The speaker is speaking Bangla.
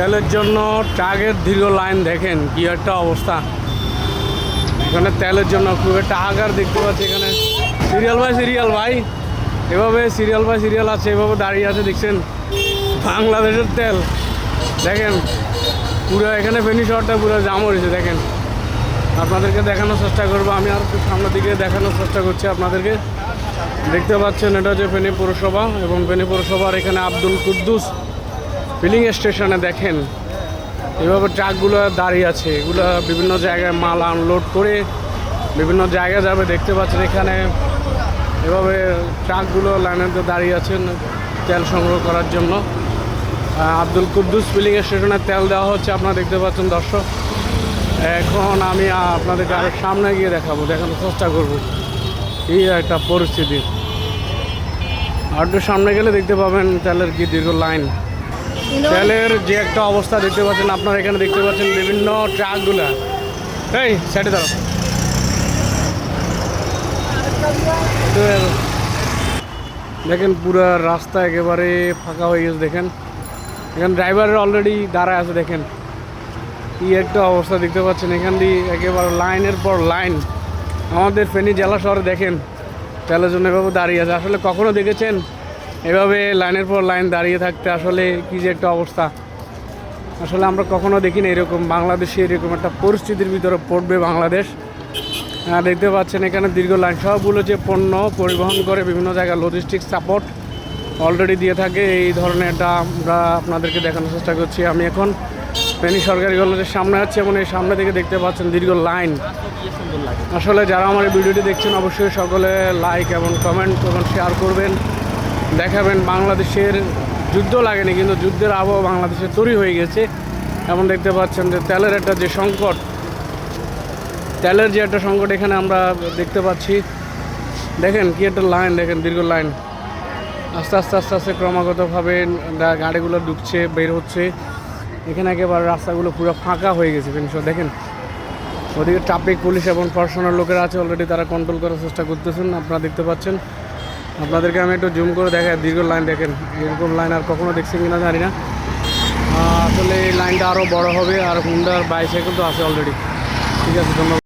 তেলের জন্য ট্রাকের দীর্ঘ লাইন দেখেন কি একটা অবস্থা। এখানে তেলের জন্য খুব একটা আগার দেখতে পাচ্ছি। এখানে সিরিয়াল ভাই এভাবে সিরিয়াল বাই সিরিয়াল আছে, এভাবে দাঁড়িয়ে আছে দেখছেন। বাংলাদেশের তেল দেখেন পুরো এখানে ফেনী শহরটা পুরো জাম হয়েছে দেখেন। আপনাদেরকে দেখানোর চেষ্টা করবো, আমি আর একটু সামনের দিকে দেখানোর চেষ্টা করছি আপনাদেরকে। দেখতে পাচ্ছেন এটা হচ্ছে ফেনী পৌরসভা এবং ফেনী পৌরসভার এখানে আব্দুল কুদ্দুস ফিলিং স্টেশনে দেখেন এভাবে ট্রাকগুলো দাঁড়িয়ে আছে। এগুলো বিভিন্ন জায়গায় মাল আনলোড করে বিভিন্ন জায়গায় যাবে। দেখতে পাচ্ছেন এখানে এভাবে ট্রাকগুলো লাইনে দাঁড়িয়ে আছেন তেল সংগ্রহ করার জন্য। আব্দুল কুদ্দুস ফিলিং স্টেশনে তেল দেওয়া হচ্ছে, আপনারা দেখতে পাচ্ছেন দর্শক। এখন আমি আপনাদেরকে আরও সামনে গিয়ে দেখানোর চেষ্টা করব এই একটা পরিস্থিতি। আর একটু সামনে গেলে দেখতে পাবেন তেলের কি দীর্ঘ লাইন। তেলের যে একটা অবস্থা দেখতে পাচ্ছেন আপনারা, এখানে দেখতে পাচ্ছেন বিভিন্ন ট্রাকগুলা। এই সাইডে দাঁড়াও, দেখেন পুরো রাস্তা একেবারে ফাঁকা হয়ে গেছে। দেখেন এখানে ড্রাইভারের অলরেডি দাঁড়ায় আছে। দেখেন কি একটা অবস্থা দেখতে পাচ্ছেন। এখান দিয়ে একেবারে লাইনের পর লাইন আমাদের ফেনী জেলা শহরে দেখেন তেলের জন্য এভাবে দাঁড়িয়ে আছে। আসলে কখনো দেখেছেন এভাবে লাইনের পর লাইন দাঁড়িয়ে থাকতে? আসলে কি যে একটা অবস্থা, আসলে আমরা কখনো দেখিনি এরকম। বাংলাদেশে এরকম একটা পরিস্থিতির ভিতরে পড়বে বাংলাদেশ। দেখতে পাচ্ছেন এখানে দীর্ঘ লাইন, সবগুলো যে পণ্য পরিবহন করে বিভিন্ন জায়গায় লজিস্টিক সাপোর্ট অলরেডি দিয়ে থাকে। এই ধরনের এটা আমরা আপনাদেরকে দেখানোর চেষ্টা করছি। আমি এখন ফেনী সরকারি কলেজের সামনে আছি এবং এই সামনে থেকে দেখতে পাচ্ছেন দীর্ঘ লাইন। আসলে যারা আমার এই ভিডিওটি দেখছেন অবশ্যই সকলে লাইক এবং কমেন্ট এবং শেয়ার করবেন, দেখাবেন। বাংলাদেশের যুদ্ধ লাগেনি কিন্তু যুদ্ধের আবহাওয়া বাংলাদেশে তৈরি হয়ে গেছে। এবং দেখতে পাচ্ছেন যে তেলের একটা যে সংকট, তেলের যে একটা সংকট এখানে আমরা দেখতে পাচ্ছি। দেখেন কি একটা লাইন, দেখেন দীর্ঘ লাইন। আস্তে আস্তে আস্তে আস্তে ক্রমাগতভাবে গাড়িগুলো ঢুকছে বের হচ্ছে। এখানে একেবারে রাস্তাগুলো পুরো ফাঁকা হয়ে গেছে। দেখেন ওদিকে ট্রাফিক পুলিশ এবং প্রশাসনের লোকেরা আছে অলরেডি, তারা কন্ট্রোল করার চেষ্টা করতেছেন। আপনারা দেখতে পাচ্ছেন, আপনাদেরকে আমি একটু জুম করে দেখাই। দীর্ঘ লাইন দেখেন, এরকম লাইন আর কখনো দেখছেন কিনা জানি না। আসলে এই লাইনটা আরও বড় হবে। আর হুন্ডার বাইসাইকেল তো আছে অলরেডি। ঠিক আছে, ধন্যবাদ।